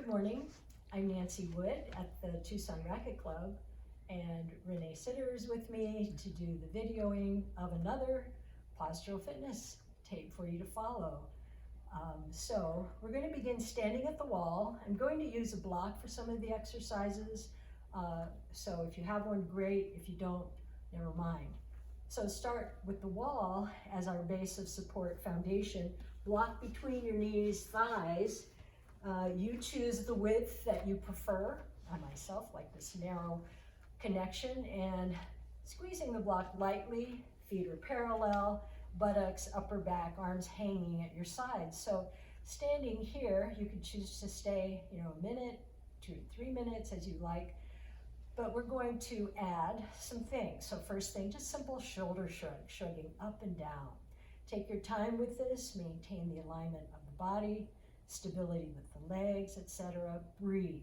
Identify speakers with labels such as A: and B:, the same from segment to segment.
A: Good morning. I'm Nancee Wood at the Tucson Racquet Club, and Renee Sitter is with me to do the videoing of another postural fitness tape for you to follow. So we're going to begin standing at the wall. I'm going to use a block for some of the exercises. So if you have one, great. If you don't, never mind. So start with the wall as our base of support foundation. Block between your knees, thighs. You choose the width that you prefer. I myself like this narrow connection, and squeezing the block lightly, feet are parallel, buttocks, upper back, arms hanging at your sides. So standing here, you could choose to stay, a minute, 2 to 3 minutes as you like, but we're going to add some things. So first thing, just simple shoulder shrug, shrugging up and down. Take your time with this, maintain the alignment of the body, stability with the legs, etc. Breathe.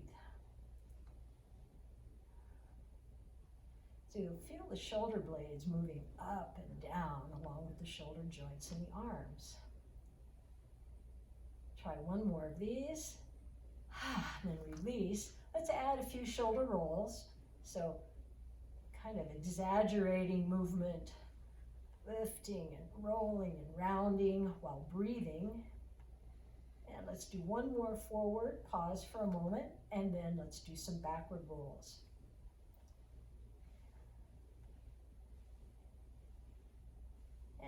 A: So you'll feel the shoulder blades moving up and down along with the shoulder joints and the arms. Try one more of these, and then release. Let's add a few shoulder rolls. So kind of exaggerating movement, lifting and rolling and rounding while breathing. And let's do one more forward, pause for a moment, and then let's do some backward rolls.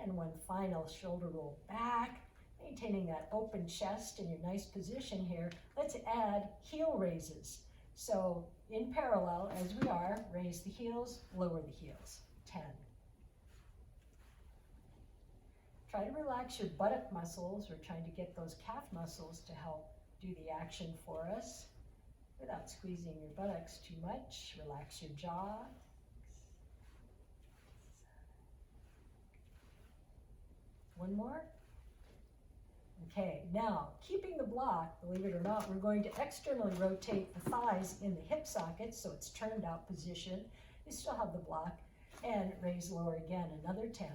A: And one final shoulder roll back, maintaining that open chest in your nice position here. Let's add heel raises. So in parallel, as we are, raise the heels, lower the heels. 10. Try to relax your buttock muscles. We're trying to get those calf muscles to help do the action for us without squeezing your buttocks too much. Relax your jaw. One more. Okay, now keeping the block, believe it or not, we're going to externally rotate the thighs in the hip sockets so it's turned out position. You still have the block, and raise lower again, another 10.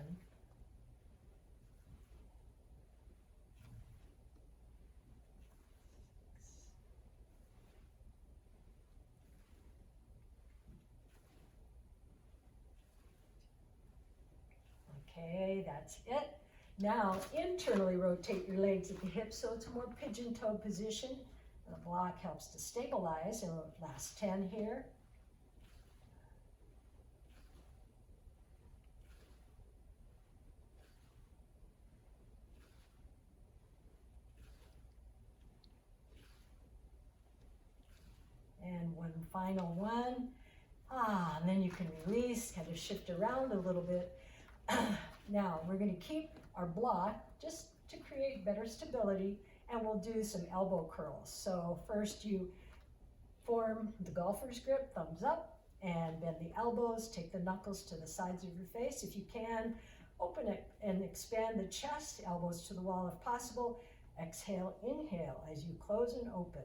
A: Okay, that's it. Now, internally rotate your legs at the hips so it's a more pigeon toe position. The block helps to stabilize, and last 10 here. And one final one. And then you can release, kind of shift around a little bit. Now, we're going to keep our block just to create better stability, and we'll do some elbow curls. So first you form the golfer's grip, thumbs up, and bend the elbows, take the knuckles to the sides of your face. If you can, open it and expand the chest, elbows to the wall if possible. Exhale, inhale as you close and open.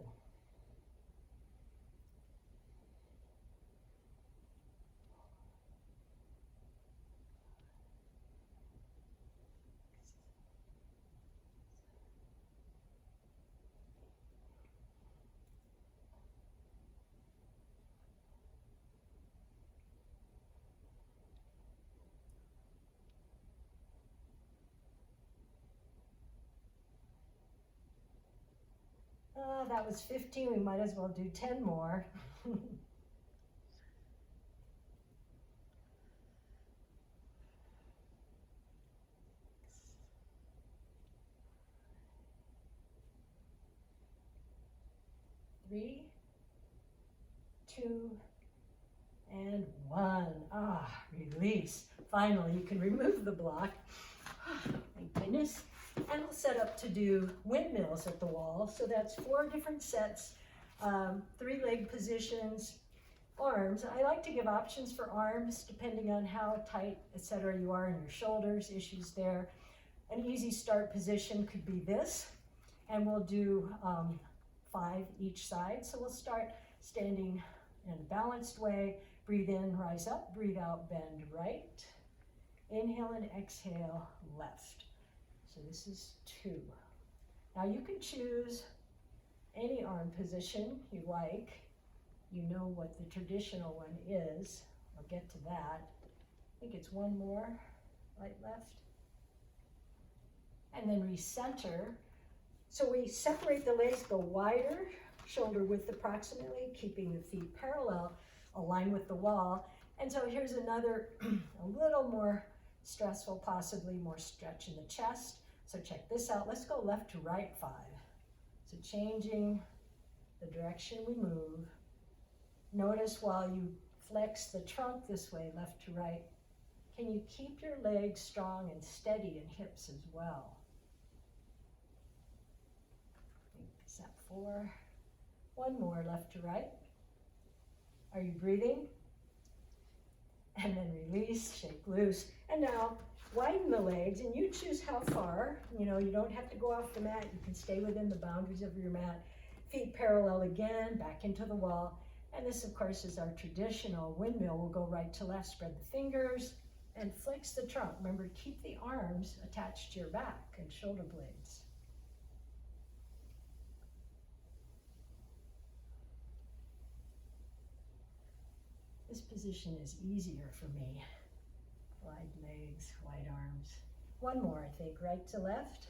A: That was 15, we might as well do 10 more. Three, 2, and 1. Release. Finally, you can remove the block. Thank goodness. And we'll set up to do windmills at the wall. So that's 4 different sets, 3 leg positions, arms. I like to give options for arms depending on how tight, etc. you are in your shoulders, issues there. An easy start position could be this, and we'll do 5 each side. So we'll start standing in a balanced way. Breathe in, rise up, breathe out, bend right. Inhale and exhale, left. So this is 2. Now you can choose any arm position you like. You know what the traditional one is. I'll get to that. I think it's one more, right, left. And then recenter. So we separate the legs, go wider, shoulder width approximately, keeping the feet parallel, align with the wall. And so here's another, a little more stressful, possibly more stretch in the chest. So check this out. Let's go left to right 5. So changing the direction we move. Notice while you flex the trunk this way, left to right, can you keep your legs strong and steady and hips as well? Is that 4? One more, left to right. Are you breathing? And then release, shake loose. And now widen the legs, and you choose how far. You know, you don't have to go off the mat. You can stay within the boundaries of your mat. Feet parallel again, back into the wall. And this, of course, is our traditional windmill. We'll go right to left, spread the fingers, and flex the trunk. Remember, keep the arms attached to your back and shoulder blades. This position is easier for me. Wide legs, wide arms. One more, I think, right to left.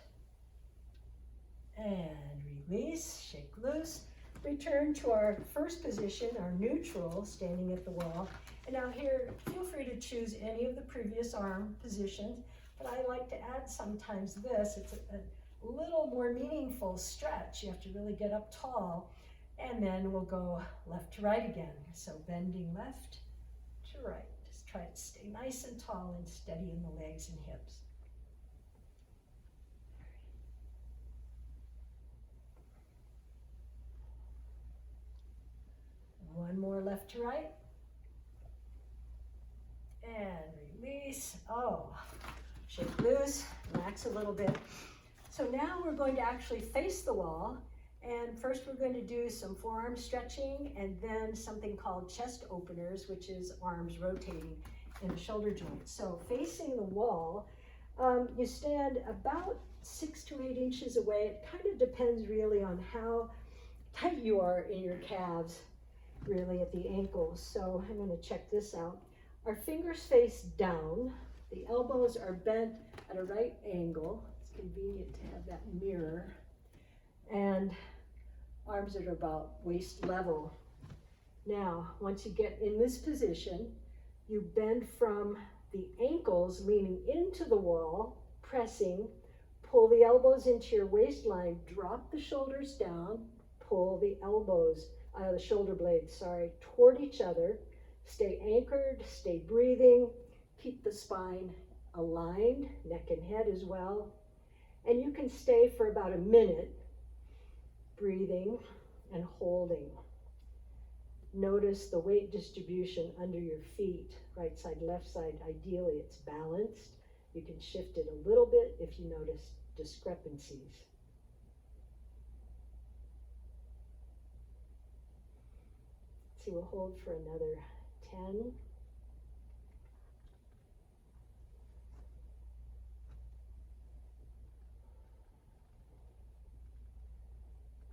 A: And release, shake loose. Return to our first position, our neutral, standing at the wall. And now here, feel free to choose any of the previous arm positions, but I like to add sometimes this. It's a little more meaningful stretch. You have to really get up tall. And then we'll go left to right again. So bending left to right. Just try to stay nice and tall and steady in the legs and hips. One more left to right. And release. Oh, shake loose, relax a little bit. So now we're going to actually face the wall. And first we're going to do some forearm stretching and then something called chest openers, which is arms rotating in the shoulder joint. So facing the wall, you stand about 6 to 8 inches away. It kind of depends really on how tight you are in your calves, really at the ankles. So I'm going to check this out. Our fingers face down. The elbows are bent at a right angle. It's convenient to have that mirror. And arms that are about waist level. Now, once you get in this position, you bend from the ankles leaning into the wall, pressing, pull the elbows into your waistline, drop the shoulders down, pull the elbows, the shoulder blades, toward each other. Stay anchored, stay breathing, keep the spine aligned, neck and head as well. And you can stay for about a minute, breathing and holding. Notice the weight distribution under your feet, right side, left side. Ideally, it's balanced. You can shift it a little bit if you notice discrepancies. So we'll hold for another 10.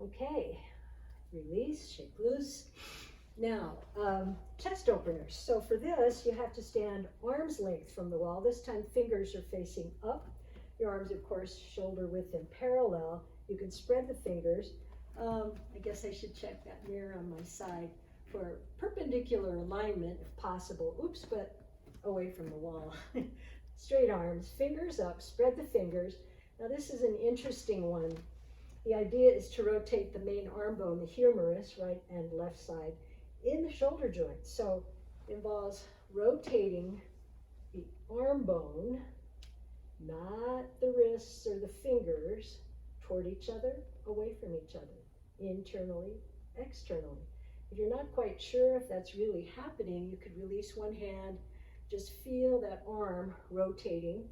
A: Okay, release, shake loose. Now, chest openers. So for this, you have to stand arm's length from the wall. This time, fingers are facing up. Your arms, of course, shoulder width and parallel. You can spread the fingers. I guess I should check that mirror on my side for perpendicular alignment, if possible. Oops, but away from the wall. Straight arms, fingers up, spread the fingers. Now, this is an interesting one. The idea is to rotate the main arm bone, the humerus, right and left side, in the shoulder joint. So it involves rotating the arm bone, not the wrists or the fingers, toward each other, away from each other, internally, externally. If you're not quite sure if that's really happening, you could release one hand, just feel that arm rotating.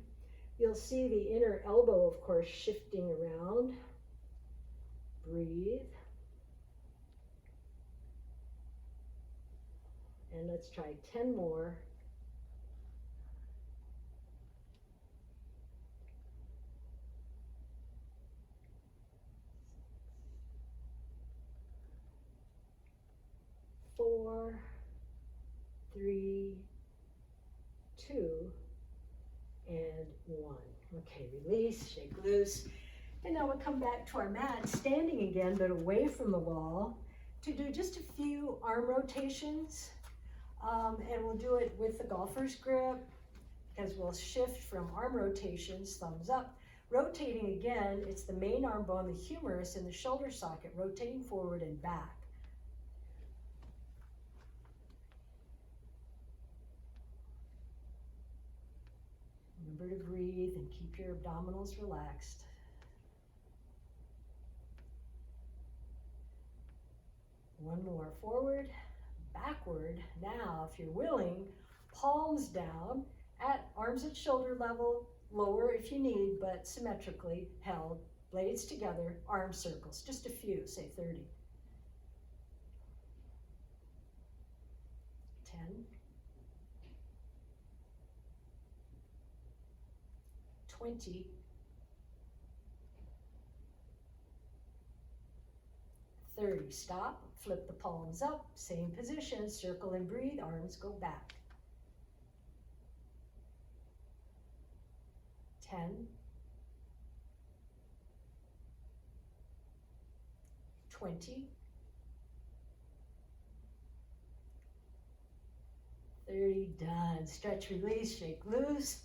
A: You'll see the inner elbow, of course, shifting around. Breathe. And let's try 10 more. 4, 3, 2, and 1. Okay, release, shake loose. And now we'll come back to our mat, standing again, but away from the wall, to do just a few arm rotations. And we'll do it with the golfer's grip, as we'll shift from arm rotations, thumbs up. Rotating again, it's the main arm bone, the humerus, and the shoulder socket, rotating forward and back. Remember to breathe and keep your abdominals relaxed. One more, forward, backward. Now, if you're willing, palms down, at arms at shoulder level, lower if you need, but symmetrically held, blades together, arm circles, just a few, say 30. 10. 20. 30. Stop, flip the palms up, same position, circle and breathe, arms go back. 10. 20. 30. Done. Stretch, release, shake loose,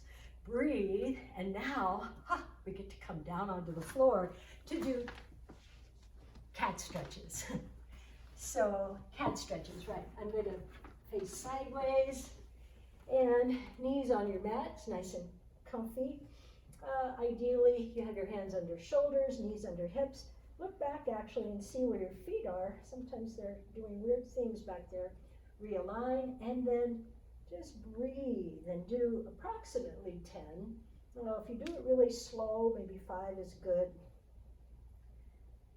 A: breathe, and now we get to come down onto the floor to do cat stretches. So cat stretches, right. I'm going to face sideways and knees on your mat. It's nice and comfy. Ideally, you have your hands under shoulders, knees under hips. Look back actually and see where your feet are. Sometimes they're doing weird things back there. Realign and then just breathe and do approximately 10. If you do it really slow, maybe 5 is good.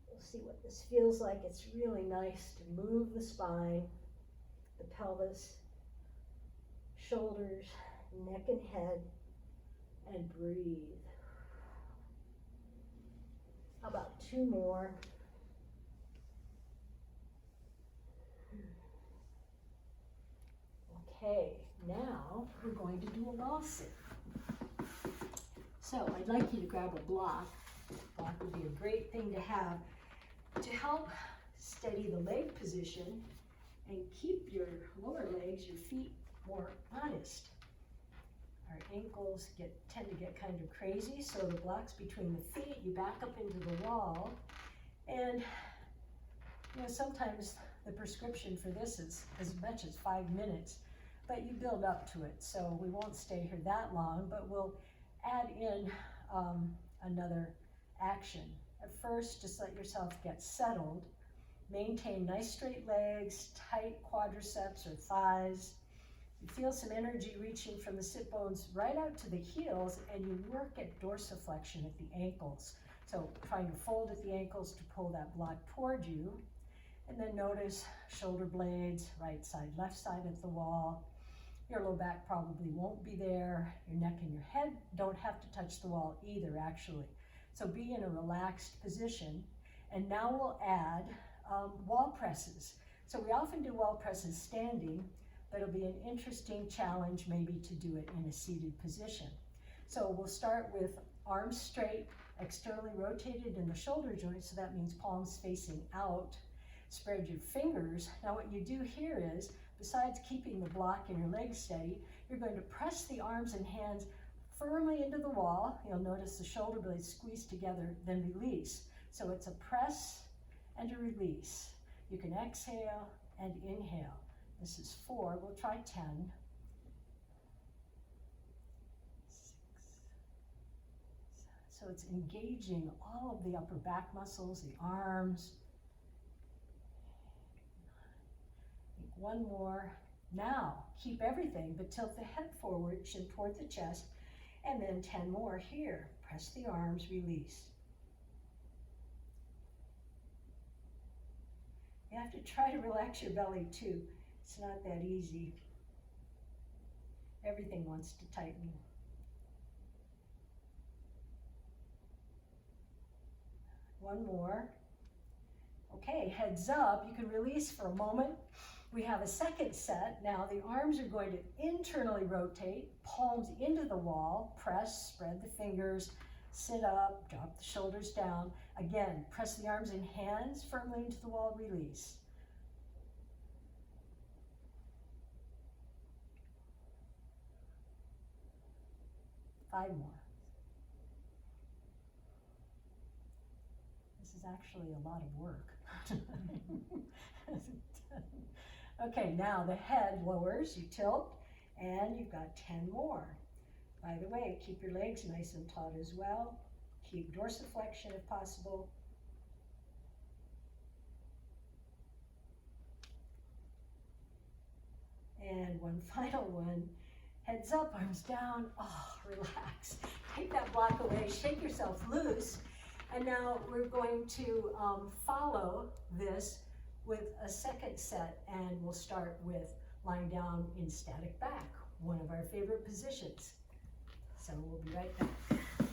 A: We'll see what this feels like. It's really nice to move the spine, the pelvis, shoulders, neck and head, and breathe. How about 2 more? Okay, now we're going to do a wall sit. So I'd like you to grab a block. A block would be a great thing to have to help steady the leg position and keep your lower legs, your feet, more honest. Our ankles tend to get kind of crazy, so the block's between the feet, you back up into the wall, and sometimes the prescription for this is as much as 5 minutes, but you build up to it, so we won't stay here that long, but we'll add in another action. At first, just let yourself get settled. Maintain nice straight legs, tight quadriceps or thighs. You feel some energy reaching from the sit bones right out to the heels, and you work at dorsiflexion at the ankles. So trying to fold at the ankles to pull that block toward you. And then notice shoulder blades, right side, left side of the wall. Your low back probably won't be there. Your neck and your head don't have to touch the wall either, actually. So be in a relaxed position. And now we'll add wall presses. So we often do wall presses standing, but it'll be an interesting challenge maybe to do it in a seated position. So we'll start with arms straight, externally rotated in the shoulder joint, so that means palms facing out. Spread your fingers. Now what you do here is, besides keeping the block and your legs steady, you're going to press the arms and hands firmly into the wall. You'll notice the shoulder blades squeeze together, then release. So it's a press and a release. You can exhale and inhale. This is 4, we'll try 10. 6. So it's engaging all of the upper back muscles, the arms. 1 more. Now, keep everything, but tilt the head forward, chin toward the chest, and then 10 more here. Press the arms, release. You have to try to relax your belly too. It's not that easy. Everything wants to tighten. One more. Okay, heads up. You can release for a moment We have a second set. Now the arms are going to internally rotate, palms into the wall, press, spread the fingers, sit up, drop the shoulders down. Again, press the arms and hands firmly into the wall, release. Five more. This is actually a lot of work. Okay, now the head lowers, you tilt, and you've got 10 more. By the way, keep your legs nice and taut as well. Keep dorsiflexion if possible. And one final one. Heads up, arms down. Oh, relax. Take that block away, shake yourself loose. And now we're going to follow this with a second set, and we'll start with lying down in static back, one of our favorite positions. So we'll be right back.